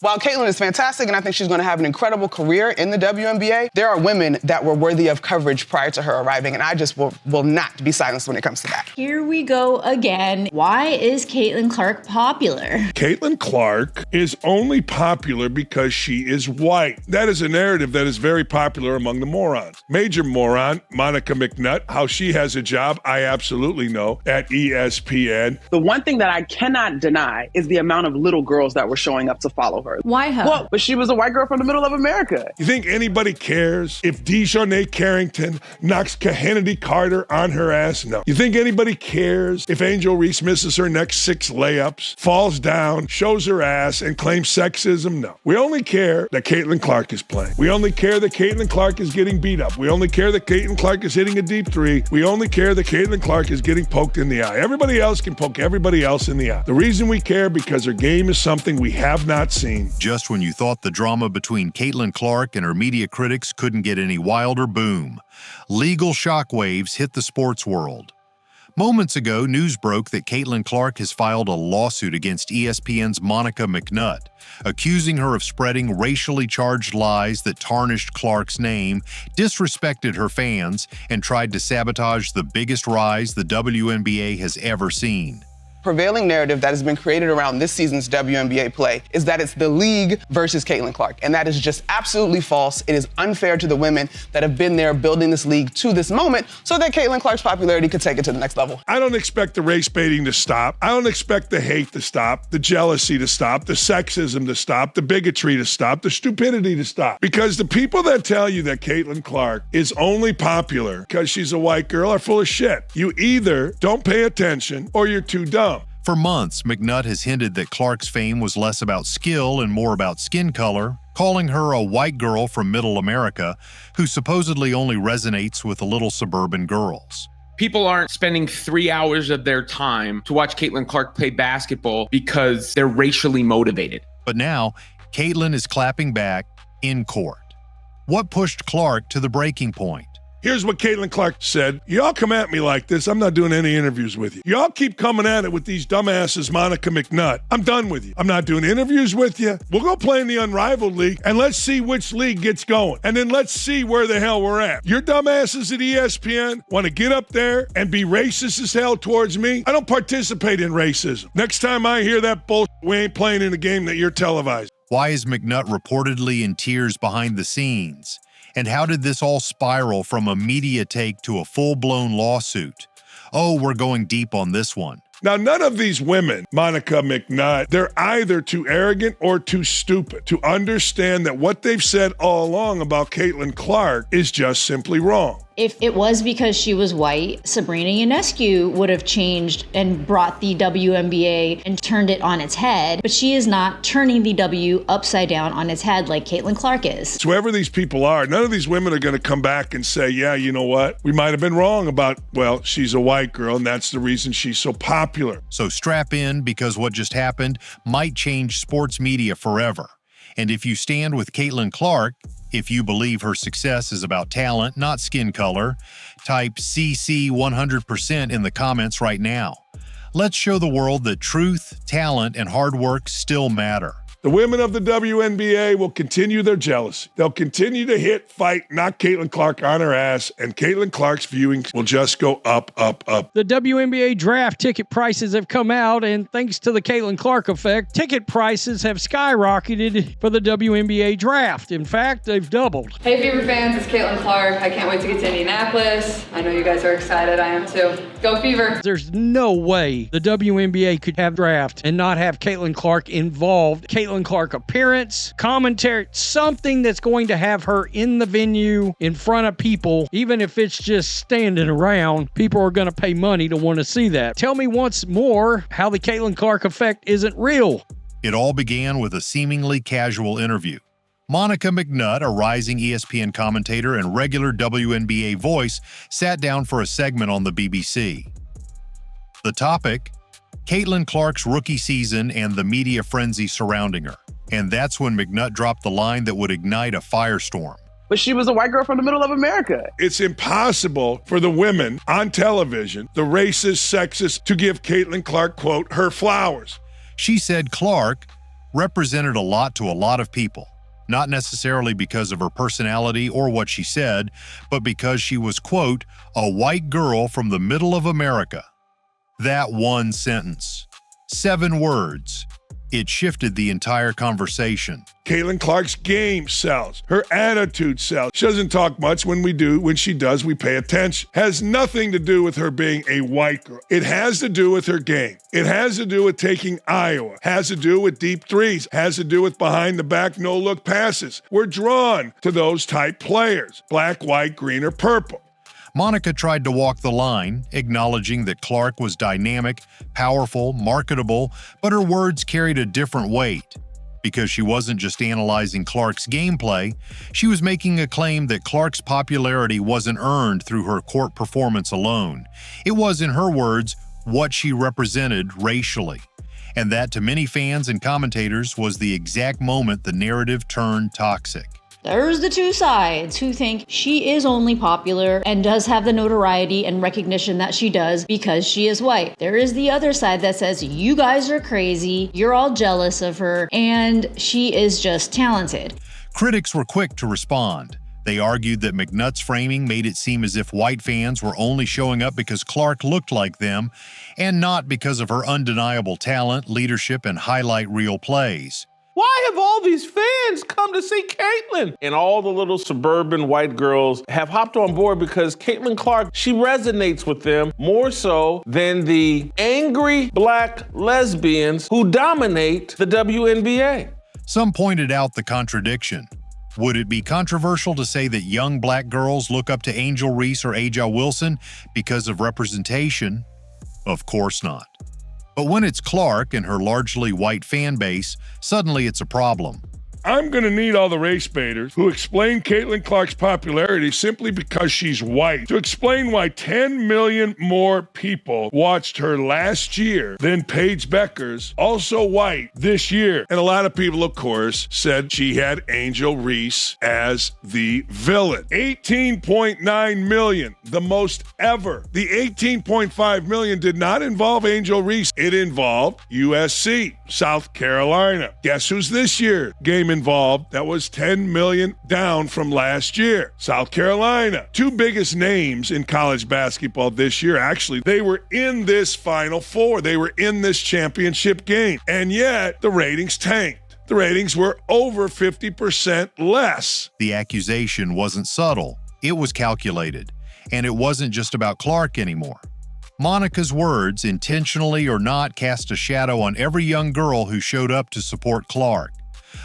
While Caitlyn is fantastic, and I think she's going to have an incredible career in the WNBA, there are women that were worthy of coverage prior to her arriving, and I just will not be silenced when it comes to that. Here we go again. Why is Caitlyn Clark popular? Caitlyn Clark is only popular because she is white. That is a narrative that is very popular among the morons. Major moron, Monica McNutt, how she has a job, I absolutely know, at ESPN. The one thing that I cannot deny is the amount of little girls that were showing up to follow her. Why her? Well, but she was a white girl from the middle of America. You think anybody cares if Dejounte Carrington knocks Kennedy Carter on her ass? No. You think anybody cares if Angel Reese misses her next 6 layups, falls down, shows her ass, and claims sexism? No. We only care that Caitlyn Clark is playing. We only care that Caitlyn Clark is getting beat up. We only care that Caitlyn Clark is hitting a deep three. We only care that Caitlyn Clark is getting poked in the eye. Everybody else can poke everybody else in the eye. The reason we care because her game is something we have not seen. Just when you thought the drama between Caitlyn Clark and her media critics couldn't get any wilder, boom. Legal shockwaves hit the sports world. Moments ago, news broke that Caitlyn Clark has filed a lawsuit against ESPN's Monica McNutt, accusing her of spreading racially charged lies that tarnished Clark's name, disrespected her fans, and tried to sabotage the biggest rise the WNBA has ever seen. Prevailing narrative that has been created around this season's WNBA play is that it's the league versus Caitlyn Clark, and that is just absolutely false. It is unfair to the women that have been there building this league to this moment so that Caitlyn Clark's popularity could take it to the next level. I don't expect the race baiting to stop. I don't expect the hate to stop, the jealousy to stop, the sexism to stop, the bigotry to stop, the stupidity to stop. Because the people that tell you that Caitlyn Clark is only popular because she's a white girl are full of shit. You either don't pay attention or you're too dumb. For months, McNutt has hinted that Clark's fame was less about skill and more about skin color, calling her a white girl from Middle America who supposedly only resonates with the little suburban girls. People aren't spending 3 hours of their time to watch Caitlyn Clark play basketball because they're racially motivated. But now, Caitlyn is clapping back in court. What pushed Clark to the breaking point? Here's what Caitlyn Clark said. Y'all come at me like this, I'm not doing any interviews with you. Y'all keep coming at it with these dumbasses, Monica McNutt. I'm done with you. I'm not doing interviews with you. We'll go play in the Unrivaled League, and let's see which league gets going. And then let's see where the hell we're at. Your dumbasses at ESPN want to get up there and be racist as hell towards me? I don't participate in racism. Next time I hear that bullshit, we ain't playing in a game that you're televising. Why is McNutt reportedly in tears behind the scenes? And how did this all spiral from a media take to a full-blown lawsuit? Oh, we're going deep on this one. Now, none of these women, Monica McNutt, they're either too arrogant or too stupid to understand that what they've said all along about Caitlyn Clark is just simply wrong. If it was because she was white, Sabrina Ionescu would have changed and brought the WNBA and turned it on its head. But she is not turning the W upside down on its head like Caitlyn Clark is. Whoever these people are, none of these women are going to come back and say, yeah, you know what? We might have been wrong about, well, she's a white girl and that's the reason she's so popular. So strap in, because what just happened might change sports media forever. And if you stand with Caitlyn Clark, if you believe her success is about talent, not skin color, type CC 100% in the comments right now. Let's show the world that truth, talent, and hard work still matter. The women of the WNBA will continue their jealousy. They'll continue to hit, fight, knock Caitlyn Clark on her ass, and Caitlyn Clark's viewings will just go up, up, up. The WNBA draft ticket prices have come out, and thanks to the Caitlyn Clark effect, ticket prices have skyrocketed for the WNBA draft. In fact, they've doubled. Hey Fever fans, it's Caitlyn Clark. I can't wait to get to Indianapolis. I know you guys are excited. I am too. Go Fever! There's no way the WNBA could have draft and not have Caitlyn Clark involved. Caitlyn Clark appearance, commentary, something that's going to have her in the venue in front of people. Even if it's just standing around, people are going to pay money to want to see that. Tell me once more how the Caitlyn Clark effect isn't real. It all began with a seemingly casual interview. Monica McNutt, a rising ESPN commentator and regular WNBA voice, sat down for a segment on the BBC. The topic: Caitlyn Clark's rookie season and the media frenzy surrounding her. And that's when McNutt dropped the line that would ignite a firestorm. But she was a white girl from the middle of America. It's impossible for the women on television, the racist, sexist, to give Caitlyn Clark, quote, her flowers. She said Clark represented a lot to a lot of people, not necessarily because of her personality or what she said, but because she was, quote, a white girl from the middle of America. That one sentence, 7 words, it shifted the entire conversation. Caitlyn Clark's game sells. Her attitude sells. She doesn't talk much. When she does, we pay attention. Has nothing to do with her being a white girl. It has to do with her game. It has to do with taking Iowa. Has to do with deep threes. Has to do with behind the back, no-look passes. We're drawn to those type players. Black, white, green, or purple. Monica tried to walk the line, acknowledging that Clark was dynamic, powerful, marketable, but her words carried a different weight. Because she wasn't just analyzing Clark's gameplay, she was making a claim that Clark's popularity wasn't earned through her court performance alone. It was, in her words, what she represented racially. And that, to many fans and commentators, was the exact moment the narrative turned toxic. There's the two sides who think she is only popular and does have the notoriety and recognition that she does because she is white. There is the other side that says you guys are crazy, you're all jealous of her, and she is just talented. Critics were quick to respond. They argued that McNutt's framing made it seem as if white fans were only showing up because Clark looked like them, and not because of her undeniable talent, leadership, and highlight reel plays. Why have all these fans come to see Caitlyn? And all the little suburban white girls have hopped on board because Caitlyn Clark, she resonates with them more so than the angry black lesbians who dominate the WNBA. Some pointed out the contradiction. Would it be controversial to say that young black girls look up to Angel Reese or A'ja Wilson because of representation? Of course not. But when it's Clark and her largely white fan base, suddenly it's a problem. I'm going to need all the race baiters who explain Caitlyn Clark's popularity simply because she's white to explain why 10 million more people watched her last year than Paige Bueckers, also white, this year. And a lot of people, of course, said she had Angel Reese as the villain. 18.9 million, the most ever. The 18.5 million did not involve Angel Reese. It involved USC, South Carolina. Guess who's this year? Game involved. That was 10 million down from last year. South Carolina. 2 biggest names in college basketball this year. Actually, they were in this Final Four. They were in this championship game. And yet, the ratings tanked. The ratings were over 50% less. The accusation wasn't subtle. It was calculated. And it wasn't just about Clark anymore. Monica's words, intentionally or not, cast a shadow on every young girl who showed up to support Clark.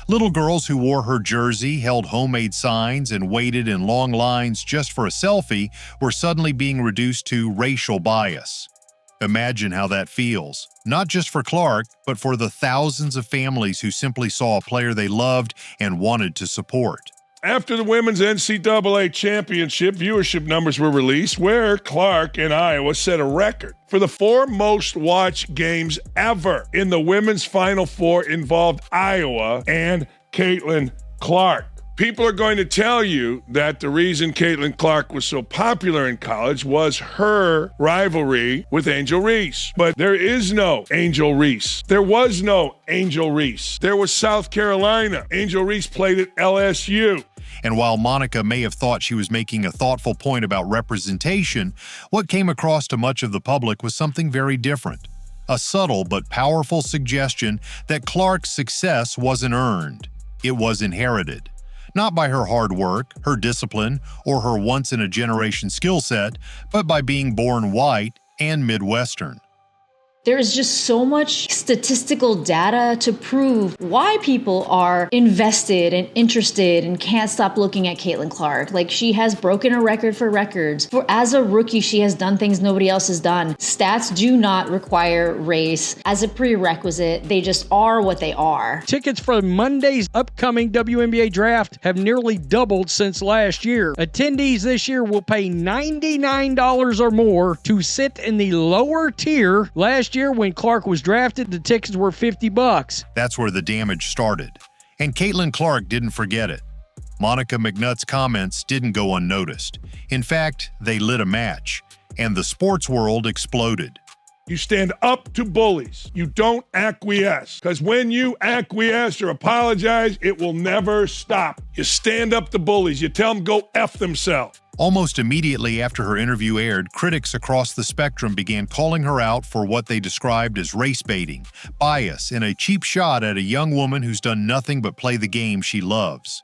Little girls who wore her jersey, held homemade signs, and waited in long lines just for a selfie were suddenly being reduced to racial bias. Imagine how that feels, not just for Clark, but for the thousands of families who simply saw a player they loved and wanted to support. After the women's NCAA championship, viewership numbers were released where Clark and Iowa set a record for the 4 most watched games ever in the women's Final Four involved Iowa and Caitlyn Clark. People are going to tell you that the reason Caitlyn Clark was so popular in college was her rivalry with Angel Reese. But there is no Angel Reese. There was no Angel Reese. There was South Carolina. Angel Reese played at LSU. And while Monica may have thought she was making a thoughtful point about representation, what came across to much of the public was something very different. A subtle but powerful suggestion that Clark's success wasn't earned. It was inherited. Not by her hard work, her discipline, or her once-in-a-generation skill set, but by being born white and Midwestern. There is just so much statistical data to prove why people are invested and interested and can't stop looking at Caitlyn Clark. Like, she has broken a record for records. As a rookie, she has done things nobody else has done. Stats do not require race as a prerequisite. They just are what they are. Tickets for Monday's upcoming WNBA draft have nearly doubled since last year. Attendees this year will pay $99 or more to sit in the lower tier. Last year when Clark was drafted, the tickets were $50. That's where the damage started. And Caitlyn Clark didn't forget it. Monica McNutt's comments didn't go unnoticed. In fact, they lit a match, and the sports world exploded. You stand up to bullies. You don't acquiesce. Because when you acquiesce or apologize, it will never stop. You stand up to bullies. You tell them go F themselves. Almost immediately after her interview aired, critics across the spectrum began calling her out for what they described as race baiting, bias, and a cheap shot at a young woman who's done nothing but play the game she loves.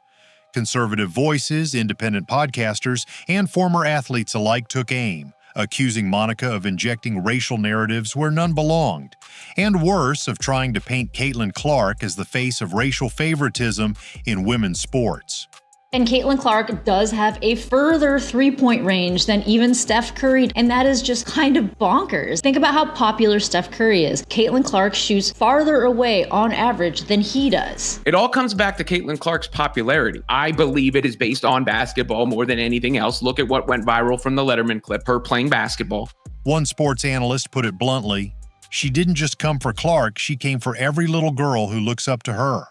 Conservative voices, independent podcasters, and former athletes alike took aim, accusing Monica of injecting racial narratives where none belonged, and worse, of trying to paint Caitlyn Clark as the face of racial favoritism in women's sports. And Caitlyn Clark does have a further three-point range than even Steph Curry, and that is just kind of bonkers. Think about how popular Steph Curry is. Caitlyn Clark shoots farther away on average than he does. It all comes back to Caitlyn Clark's popularity. I believe it is based on basketball more than anything else. Look at what went viral from the Letterman clip, her playing basketball. One sports analyst put it bluntly, she didn't just come for Clark, she came for every little girl who looks up to her.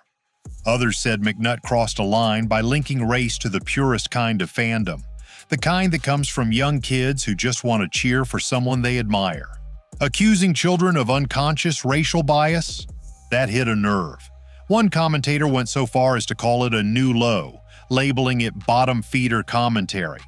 Others said McNutt crossed a line by linking race to the purest kind of fandom, the kind that comes from young kids who just want to cheer for someone they admire. Accusing children of unconscious racial bias? That hit a nerve. One commentator went so far as to call it a new low, labeling it bottom feeder commentary.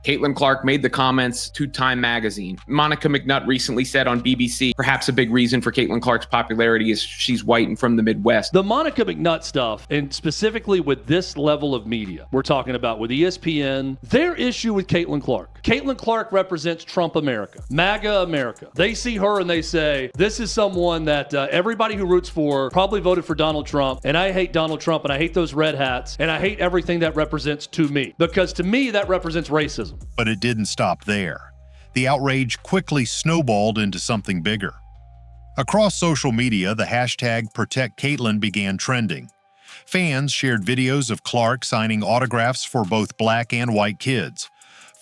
Caitlyn Clark made the comments to Time magazine. Monica McNutt recently said on BBC, perhaps a big reason for Caitlyn Clark's popularity is she's white and from the Midwest. The Monica McNutt stuff, and specifically with this level of media, we're talking about with ESPN, their issue with Caitlyn Clark. Caitlyn Clark represents Trump America, MAGA America. They see her and they say, this is someone that everybody who roots for probably voted for Donald Trump, and I hate Donald Trump, and I hate those red hats, and I hate everything that represents to me. Because to me, that represents racism. But it didn't stop there. The outrage quickly snowballed into something bigger. Across social media, the hashtag #ProtectCaitlyn began trending. Fans shared videos of Clark signing autographs for both black and white kids.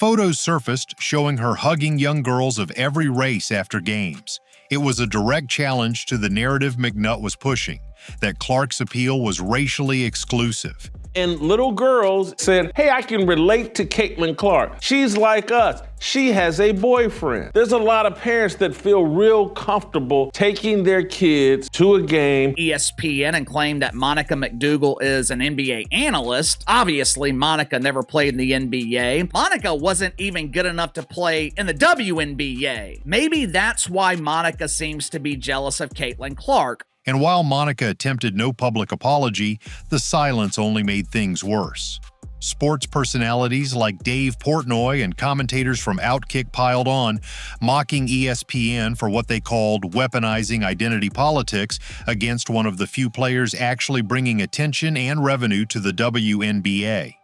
Photos surfaced showing her hugging young girls of every race after games. It was a direct challenge to the narrative McNutt was pushing, that Clark's appeal was racially exclusive. And little girls said, hey, I can relate to Caitlyn Clark. She's like us. She has a boyfriend. There's a lot of parents that feel real comfortable taking their kids to a game. ESPN and claimed that Monica McDougal is an NBA analyst. Obviously, Monica never played in the NBA. Monica wasn't even good enough to play in the WNBA. Maybe that's why Monica seems to be jealous of Caitlyn Clark. And while Monica attempted no public apology, the silence only made things worse. Sports personalities like Dave Portnoy and commentators from Outkick piled on, mocking ESPN for what they called weaponizing identity politics against one of the few players actually bringing attention and revenue to the WNBA.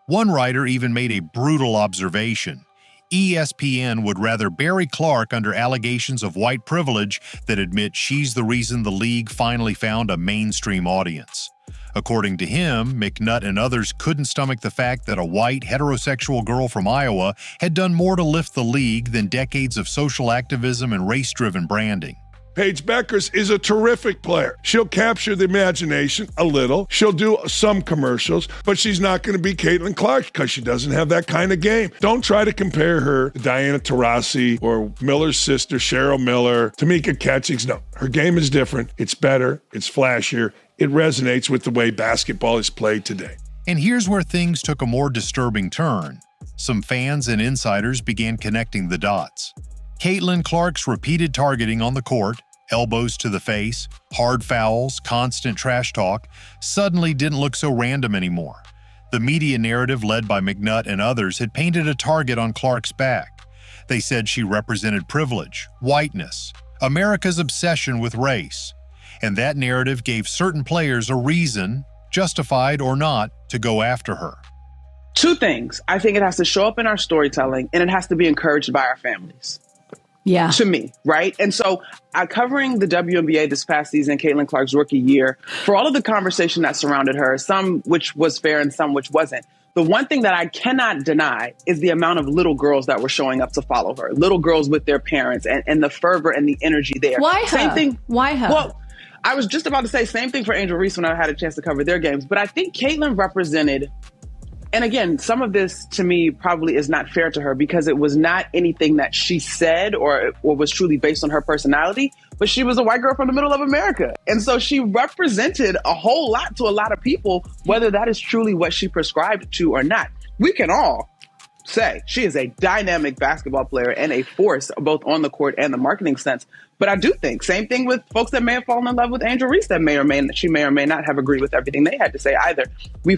One writer even made a brutal observation. ESPN would rather bury Clark under allegations of white privilege than admit she's the reason the league finally found a mainstream audience. According to him, McNutt and others couldn't stomach the fact that a white, heterosexual girl from Iowa had done more to lift the league than decades of social activism and race-driven branding. Paige Beckers is a terrific player. She'll capture the imagination a little. She'll do some commercials, but she's not going to be Caitlyn Clark because she doesn't have that kind of game. Don't try to compare her to Diana Taurasi or Miller's sister, Cheryl Miller, Tamika Catchings. No, her game is different. It's better. It's flashier. It resonates with the way basketball is played today. And here's where things took a more disturbing turn. Some fans and insiders began connecting the dots. Caitlyn Clark's repeated targeting on the court, elbows to the face, hard fouls, constant trash talk, suddenly didn't look so random anymore. The media narrative led by McNutt and others had painted a target on Clark's back. They said she represented privilege, whiteness, America's obsession with race. And that narrative gave certain players a reason, justified or not, to go after her. Two things. I think it has to show up in our storytelling, and it has to be encouraged by our families. Yeah. To me, right? And so covering the WNBA this past season, Caitlyn Clark's rookie year, for all of the conversation that surrounded her, some which was fair and some which wasn't, the one thing that I cannot deny is the amount of little girls that were showing up to follow her, little girls with their parents and the fervor and the energy there. Why her? Same thing. Why her? Well, I was just about to say same thing for Angel Reese when I had a chance to cover their games, but I think Caitlyn represented And again, some of this to me probably is not fair to her because it was not anything that she said or was truly based on her personality, but she was a white girl from the middle of America. And so she represented a whole lot to a lot of people, whether that is truly what she prescribed to or not. We can all say she is a dynamic basketball player and a force both on the court and the marketing sense. But I do think, same thing with folks that may have fallen in love with Angel Reese that may or may not have agreed with everything they had to say either. We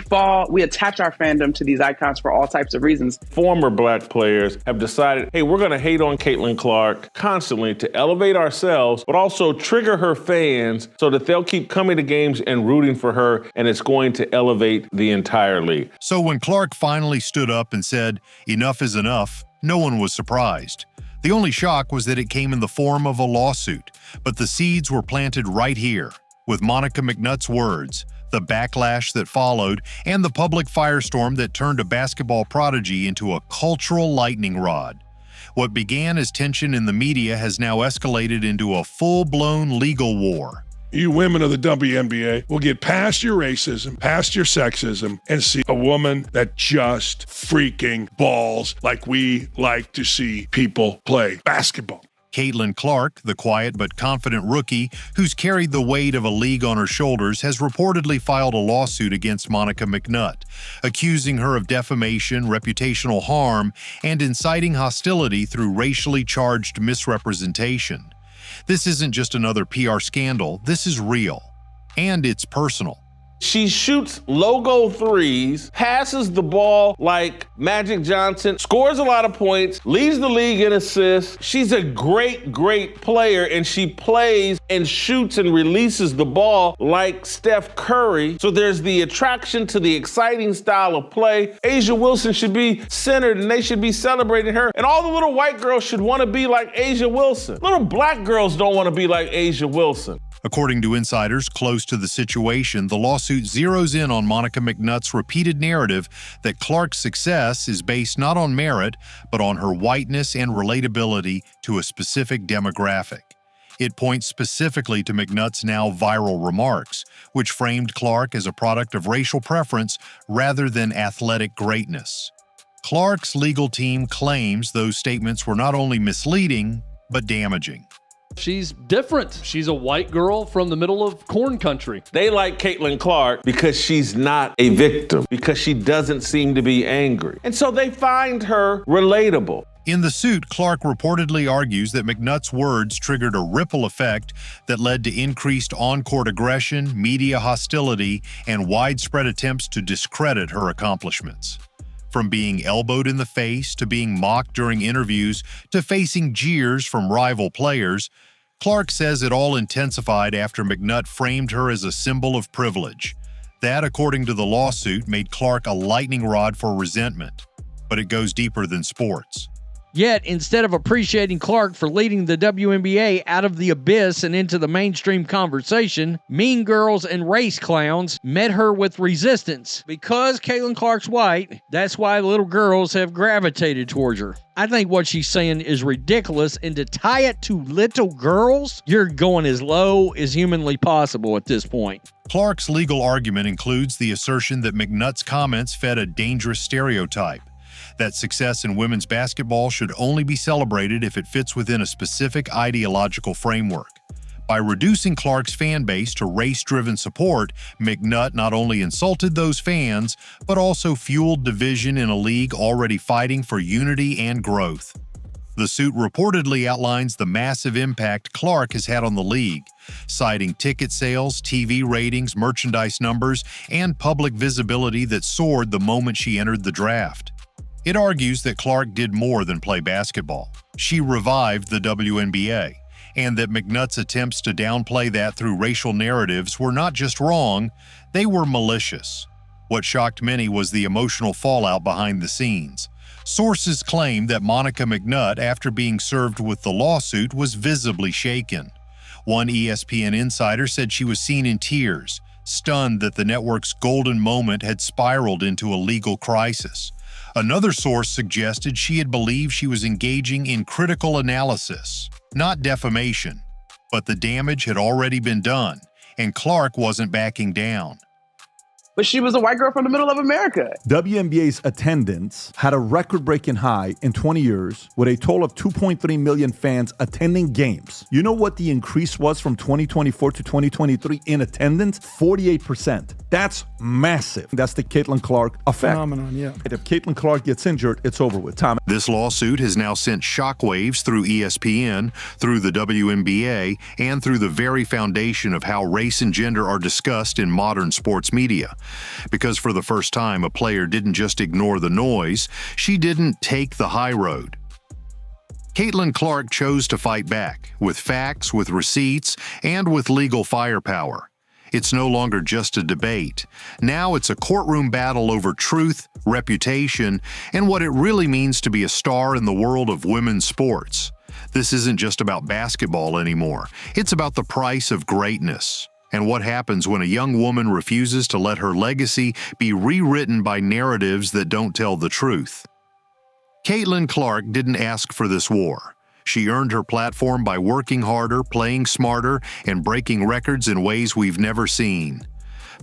attach our fandom to these icons for all types of reasons. Former black players have decided, hey, we're going to hate on Caitlyn Clark constantly to elevate ourselves, but also trigger her fans so that they'll keep coming to games and rooting for her, and it's going to elevate the entire league. So when Clark finally stood up and said, "Enough is enough," no one was surprised. The only shock was that it came in the form of a lawsuit, but the seeds were planted right here, with Monica McNutt's words, the backlash that followed, and the public firestorm that turned a basketball prodigy into a cultural lightning rod. What began as tension in the media has now escalated into a full-blown legal war. You women of the WNBA will get past your racism, past your sexism, and see a woman that just freaking balls like we like to see people play basketball. Caitlyn Clark, the quiet but confident rookie who's carried the weight of a league on her shoulders, has reportedly filed a lawsuit against Monica McNutt, accusing her of defamation, reputational harm, and inciting hostility through racially charged misrepresentation. This isn't just another PR scandal, this is real. And it's personal. She shoots logo threes, passes the ball like Magic Johnson, scores a lot of points, leads the league in assists. She's a great, great player, and she plays and shoots and releases the ball like Steph Curry. So there's the attraction to the exciting style of play. A'ja Wilson should be centered, and they should be celebrating her. And all the little white girls should want to be like A'ja Wilson. Little black girls don't want to be like A'ja Wilson. According to insiders close to the situation, the lawsuit zeroes in on Monica McNutt's repeated narrative that Clark's success is based not on merit, but on her whiteness and relatability to a specific demographic. It points specifically to McNutt's now viral remarks, which framed Clark as a product of racial preference rather than athletic greatness. Clark's legal team claims those statements were not only misleading, but damaging. She's different. She's a white girl from the middle of corn country. They like Caitlyn Clark because she's not a victim, because she doesn't seem to be angry. And so they find her relatable. In the suit, Clark reportedly argues that McNutt's words triggered a ripple effect that led to increased on-court aggression, media hostility, and widespread attempts to discredit her accomplishments. From being elbowed in the face to being mocked during interviews to facing jeers from rival players, Clark says it all intensified after McNutt framed her as a symbol of privilege. That, according to the lawsuit, made Clark a lightning rod for resentment. But it goes deeper than sports. Yet, instead of appreciating Clark for leading the WNBA out of the abyss and into the mainstream conversation, mean girls and race clowns met her with resistance. Because Caitlyn Clark's white, that's why little girls have gravitated towards her. I think what she's saying is ridiculous, and to tie it to little girls, you're going as low as humanly possible at this point. Clark's legal argument includes the assertion that McNutt's comments fed a dangerous stereotype, that success in women's basketball should only be celebrated if it fits within a specific ideological framework. By reducing Clark's fan base to race-driven support, McNutt not only insulted those fans, but also fueled division in a league already fighting for unity and growth. The suit reportedly outlines the massive impact Clark has had on the league, citing ticket sales, TV ratings, merchandise numbers, and public visibility that soared the moment she entered the draft. It argues that Clark did more than play basketball. She revived the WNBA, and that McNutt's attempts to downplay that through racial narratives were not just wrong, they were malicious. What shocked many was the emotional fallout behind the scenes. Sources claim that Monica McNutt, after being served with the lawsuit, was visibly shaken. One ESPN insider said she was seen in tears, stunned that the network's golden moment had spiraled into a legal crisis. Another source suggested she had believed she was engaging in critical analysis, not defamation, but the damage had already been done, and Clark wasn't backing down. but she was a white girl from the middle of America. WNBA's attendance had a record-breaking high in 20 years with a total of 2.3 million fans attending games. You know what the increase was from 2024 to 2023 in attendance? 48%. That's massive. That's the Caitlyn Clark effect. Phenomenon, yeah. If Caitlyn Clark gets injured, it's over with. Tom. This lawsuit has now sent shockwaves through ESPN, through the WNBA, and through the very foundation of how race and gender are discussed in modern sports media. Because for the first time, a player didn't just ignore the noise, she didn't take the high road. Caitlyn Clark chose to fight back, with facts, with receipts, and with legal firepower. It's no longer just a debate. Now it's a courtroom battle over truth, reputation, and what it really means to be a star in the world of women's sports. This isn't just about basketball anymore. It's about the price of greatness and what happens when a young woman refuses to let her legacy be rewritten by narratives that don't tell the truth. Caitlyn Clark didn't ask for this war. She earned her platform by working harder, playing smarter, and breaking records in ways we've never seen.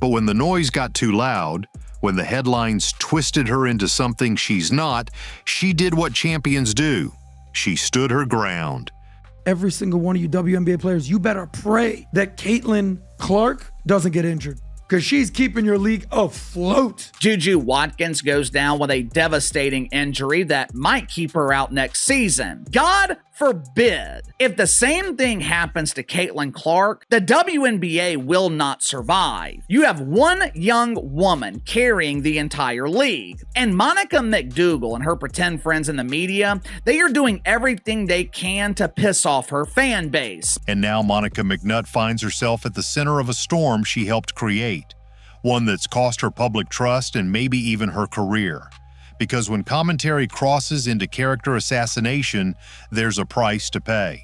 But when the noise got too loud, when the headlines twisted her into something she's not, she did what champions do. She stood her ground. Every single one of you WNBA players, you better pray that Caitlyn Clark doesn't get injured, because she's keeping your league afloat. Juju Watkins goes down with a devastating injury that might keep her out next season. God forbid. If the same thing happens to Caitlyn Clark, the WNBA will not survive. You have one young woman carrying the entire league. And Monica McNutt and her pretend friends in the media, they are doing everything they can to piss off her fan base. And now Monica McNutt finds herself at the center of a storm she helped create. One that's cost her public trust and maybe even her career. Because when commentary crosses into character assassination, there's a price to pay.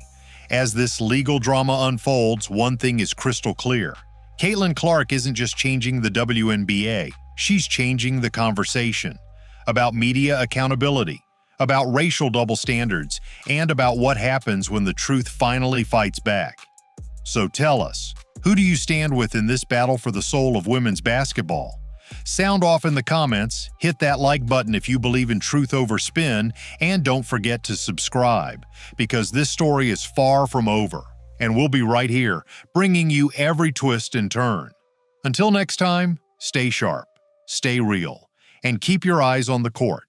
As this legal drama unfolds, one thing is crystal clear. Caitlyn Clark isn't just changing the WNBA, she's changing the conversation about media accountability, about racial double standards, and about what happens when the truth finally fights back. So tell us, who do you stand with in this battle for the soul of women's basketball? Sound off in the comments, hit that like button if you believe in truth over spin, and don't forget to subscribe, because this story is far from over, and we'll be right here, bringing you every twist and turn. Until next time, stay sharp, stay real, and keep your eyes on the court.